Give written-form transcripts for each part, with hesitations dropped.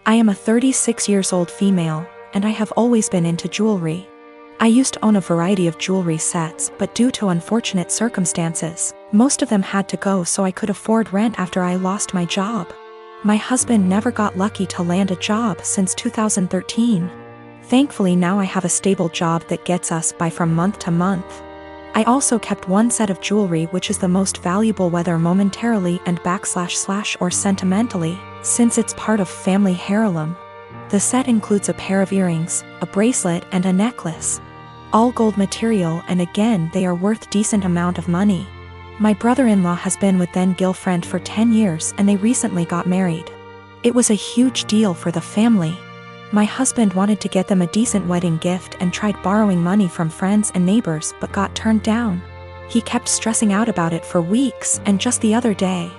I am a 36 years old female, and I have always been into jewelry. I used to own a variety of jewelry sets, but due to unfortunate circumstances, most of them had to go so I could afford rent after I lost my job. My husband never got lucky to land a job since 2013. Thankfully now I have a stable job that gets us by from month to month. I also kept one set of jewelry which is the most valuable whether momentarily and / or sentimentally, since it's part of family heirloom. The set includes a pair of earrings, a bracelet and a necklace. All gold material, and again they are worth decent amount of money. My brother-in-law has been with then-girlfriend for 10 years and they recently got married. It was a huge deal for the family. My husband wanted to get them a decent wedding gift and tried borrowing money from friends and neighbors but got turned down. He kept stressing out about it for weeks, and just the other day,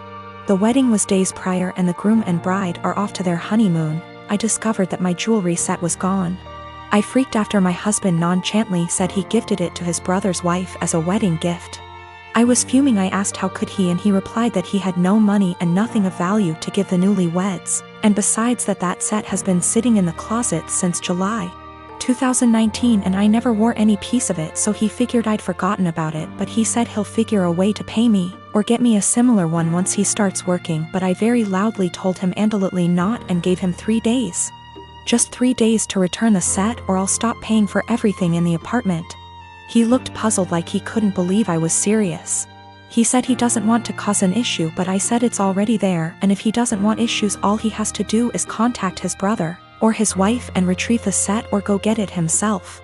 the wedding was days prior and the groom and bride are off to their honeymoon, I discovered that my jewelry set was gone. I freaked after my husband nonchalantly said he gifted it to his brother's wife as a wedding gift. I was fuming. I asked how could he, and he replied that he had no money and nothing of value to give the newlyweds, and besides that set has been sitting in the closet since July 2019 and I never wore any piece of it, so he figured I'd forgotten about it, but he said he'll figure a way to pay me or get me a similar one once he starts working, but I very loudly told him absolutely not and gave him 3 days. Just 3 days to return the set or I'll stop paying for everything in the apartment. He looked puzzled like he couldn't believe I was serious. He said he doesn't want to cause an issue, but I said it's already there, and if he doesn't want issues all he has to do is contact his brother or his wife and retrieve the set or go get it himself.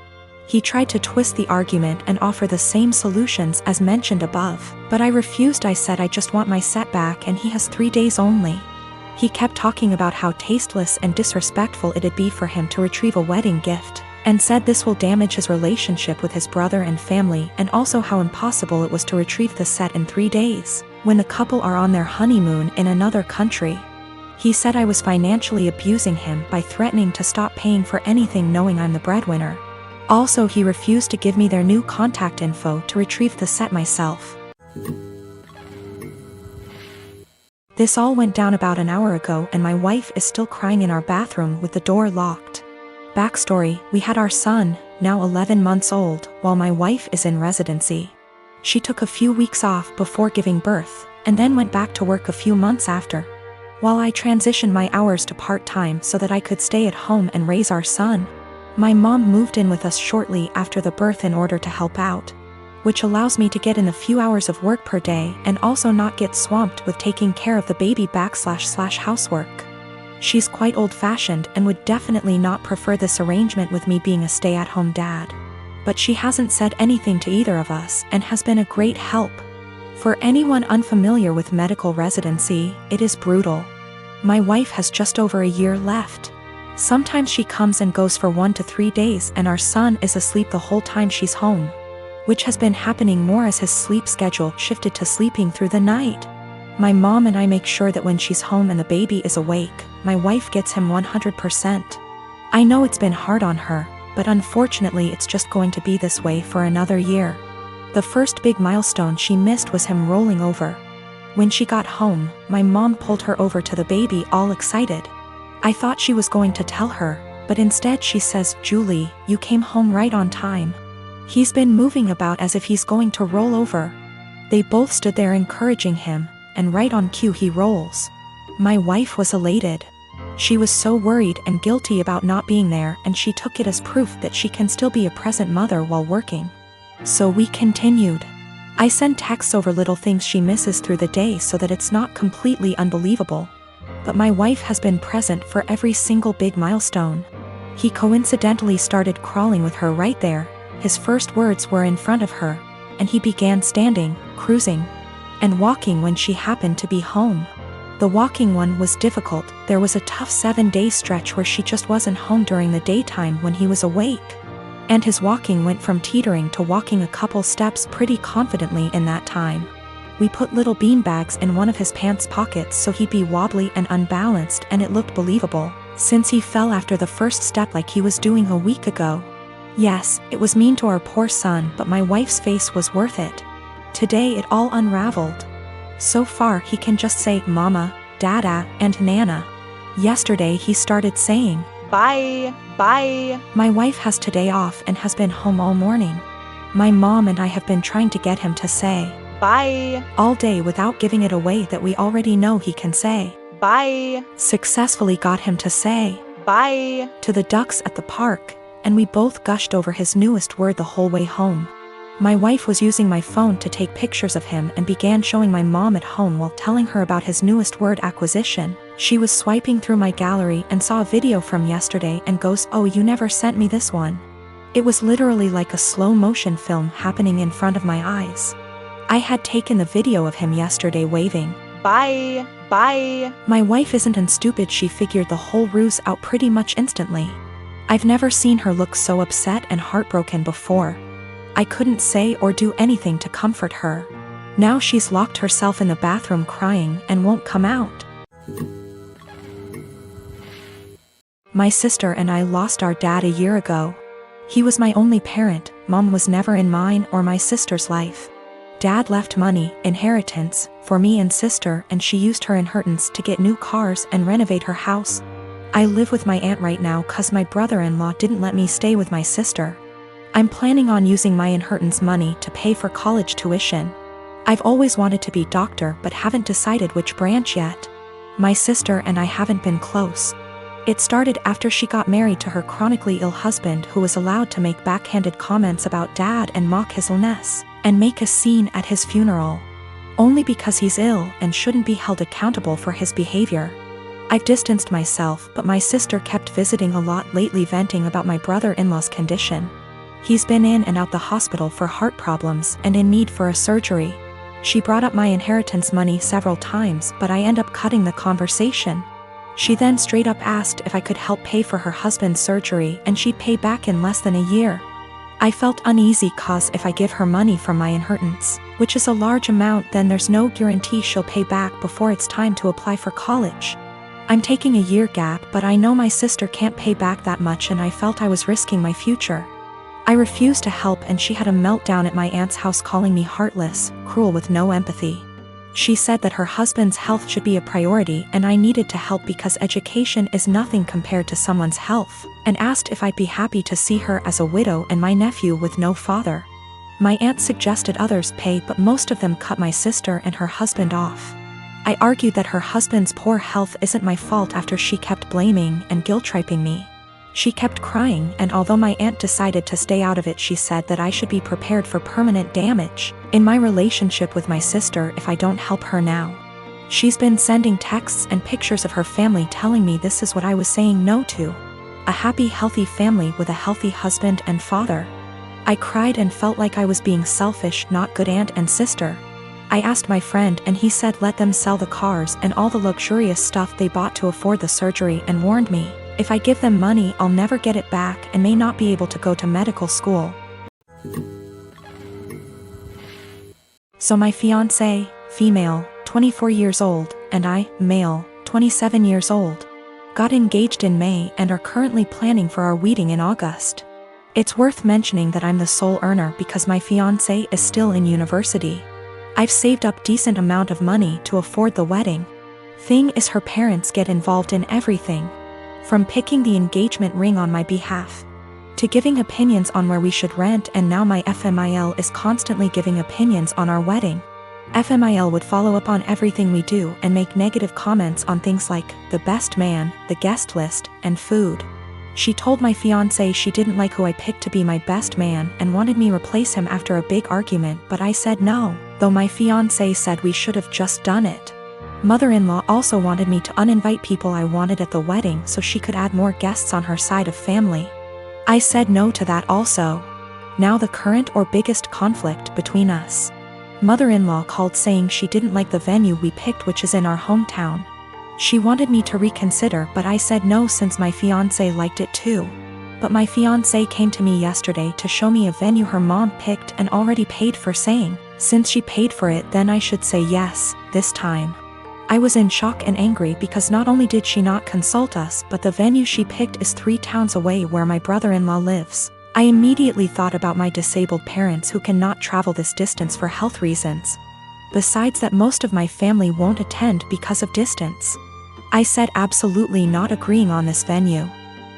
He tried to twist the argument and offer the same solutions as mentioned above, but I refused. I said I just want my set back and he has 3 days only. He kept talking about how tasteless and disrespectful it'd be for him to retrieve a wedding gift, and said this will damage his relationship with his brother and family, and also how impossible it was to retrieve the set in 3 days, when the couple are on their honeymoon in another country. He said I was financially abusing him by threatening to stop paying for anything knowing I'm the breadwinner. Also, he refused to give me their new contact info to retrieve the set myself. This all went down about an hour ago and my wife is still crying in our bathroom with the door locked. Backstory: we had our son, now 11 months old, while my wife is in residency. She took a few weeks off before giving birth, and then went back to work a few months after, while I transitioned my hours to part-time so that I could stay at home and raise our son. My mom moved in with us shortly after the birth in order to help out, which allows me to get in a few hours of work per day and also not get swamped with taking care of the baby / housework. She's quite old-fashioned and would definitely not prefer this arrangement with me being a stay-at-home dad. But she hasn't said anything to either of us and has been a great help. For anyone unfamiliar with medical residency, it is brutal. My wife has just over a year left. Sometimes she comes and goes for 1 to 3 days and our son is asleep the whole time she's home, which has been happening more as his sleep schedule shifted to sleeping through the night. My mom and I make sure that when she's home and the baby is awake, my wife gets him 100%. I know it's been hard on her, but unfortunately it's just going to be this way for another year. The first big milestone she missed was him rolling over. When she got home, my mom pulled her over to the baby all excited. I thought she was going to tell her, but instead she says, "Julie, you came home right on time. He's been moving about as if he's going to roll over." They both stood there encouraging him, and right on cue he rolls. My wife was elated. She was so worried and guilty about not being there, and she took it as proof that she can still be a present mother while working. So we continued. I send texts over little things she misses through the day so that it's not completely unbelievable. But my wife has been present for every single big milestone. He coincidentally started crawling with her right there. His first words were in front of her, and he began standing, cruising, and walking when she happened to be home. The walking one was difficult. There was a tough 7-day stretch where she just wasn't home during the daytime when he was awake. And his walking went from teetering to walking a couple steps pretty confidently in that time. We put little bean bags in one of his pants pockets so he'd be wobbly and unbalanced, and it looked believable, since he fell after the first step like he was doing a week ago. Yes, it was mean to our poor son, but my wife's face was worth it. Today it all unraveled. So far he can just say Mama, Dada, and Nana. Yesterday he started saying, "Bye, bye." My wife has today off and has been home all morning. My mom and I have been trying to get him to say, "Bye, all day without giving it away that we already know he can say. bye, Successfully got him to say, bye." to the ducks at the park, and we both gushed over his newest word the whole way home. My wife was using my phone to take pictures of him and began showing my mom at home while telling her about his newest word acquisition. She was swiping through my gallery and saw a video from yesterday and goes, "Oh, you never sent me this one." It was literally like a slow motion film happening in front of my eyes. I had taken the video of him yesterday waving, "Bye, bye." My wife isn't stupid, she figured the whole ruse out pretty much instantly. I've never seen her look so upset and heartbroken before. I couldn't say or do anything to comfort her. Now she's locked herself in the bathroom crying and won't come out. My sister and I lost our dad a year ago. He was my only parent. Mom was never in mine or my sister's life. Dad left money, inheritance, for me and sister, and she used her inheritance to get new cars and renovate her house. I live with my aunt right now cause my brother-in-law didn't let me stay with my sister. I'm planning on using my inheritance money to pay for college tuition. I've always wanted to be doctor but haven't decided which branch yet. My sister and I haven't been close. It started after she got married to her chronically ill husband, who was allowed to make backhanded comments about dad and mock his illness, and make a scene at his funeral. Only because he's ill and shouldn't be held accountable for his behavior. I've distanced myself, but my sister kept visiting a lot lately, venting about my brother-in-law's condition. He's been in and out the hospital for heart problems and in need for a surgery. She brought up my inheritance money several times, but I end up cutting the conversation. She then straight up asked if I could help pay for her husband's surgery and she'd pay back in less than a year. I felt uneasy cause if I give her money from my inheritance, which is a large amount, then there's no guarantee she'll pay back before it's time to apply for college. I'm taking a year gap, but I know my sister can't pay back that much and I felt I was risking my future. I refused to help and she had a meltdown at my aunt's house, calling me heartless, cruel with no empathy. She said that her husband's health should be a priority and I needed to help because education is nothing compared to someone's health, and asked if I'd be happy to see her as a widow and my nephew with no father. My aunt suggested others pay, but most of them cut my sister and her husband off. I argued that her husband's poor health isn't my fault after she kept blaming and guilt-tripping me. She kept crying, and although my aunt decided to stay out of it, she said that I should be prepared for permanent damage in my relationship with my sister if I don't help her now. She's been sending texts and pictures of her family telling me this is what I was saying no to. A happy, healthy family with a healthy husband and father. I cried and felt like I was being selfish, not good aunt and sister. I asked my friend and he said let them sell the cars and all the luxurious stuff they bought to afford the surgery, and warned me, if I give them money I'll never get it back and may not be able to go to medical school. So my fiancé, female, 24 years old, and I, male, 27 years old, got engaged in May and are currently planning for our wedding in August. It's worth mentioning that I'm the sole earner because my fiancé is still in university. I've saved up decent amount of money to afford the wedding. Thing is, her parents get involved in everything, from picking the engagement ring on my behalf, to giving opinions on where we should rent, and now my FMIL is constantly giving opinions on our wedding. FMIL would follow up on everything we do and make negative comments on things like the best man, the guest list, and food. She told my fiancé she didn't like who I picked to be my best man and wanted me replace him after a big argument, but I said no, though my fiancé said we should have just done it. Mother-in-law also wanted me to uninvite people I wanted at the wedding so she could add more guests on her side of family. I said no to that also. Now the current or biggest conflict between us. Mother-in-law called saying she didn't like the venue we picked, which is in our hometown. She wanted me to reconsider, but I said no since my fiancé liked it too. But my fiancé came to me yesterday to show me a venue her mom picked and already paid for, saying, since she paid for it then I should say yes, this time. I was in shock and angry because not only did she not consult us, but the venue she picked is 3 towns away where my brother-in-law lives. I immediately thought about my disabled parents who cannot travel this distance for health reasons. Besides that, most of my family won't attend because of distance. I said absolutely not, agreeing on this venue.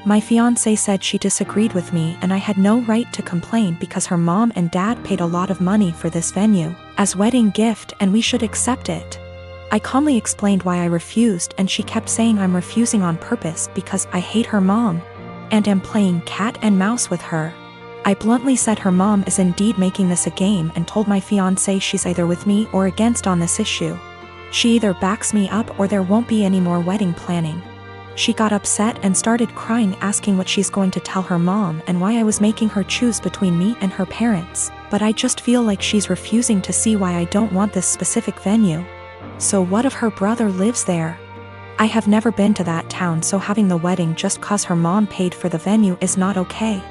My fiancé said she disagreed with me and I had no right to complain because her mom and dad paid a lot of money for this venue as wedding gift and we should accept it. I calmly explained why I refused and she kept saying I'm refusing on purpose because I hate her mom and am playing cat and mouse with her. I bluntly said her mom is indeed making this a game and told my fiancé she's either with me or against on this issue. She either backs me up or there won't be any more wedding planning. She got upset and started crying, asking what she's going to tell her mom and why I was making her choose between me and her parents, but I just feel like she's refusing to see why I don't want this specific venue. So what if her brother lives there? I have never been to that town, so having the wedding just cause her mom paid for the venue is not okay.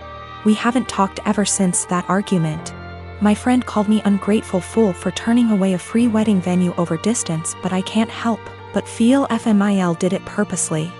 We haven't talked ever since that argument. My friend called me ungrateful fool for turning away a free wedding venue over distance, but I can't help but feel FMIL did it purposely.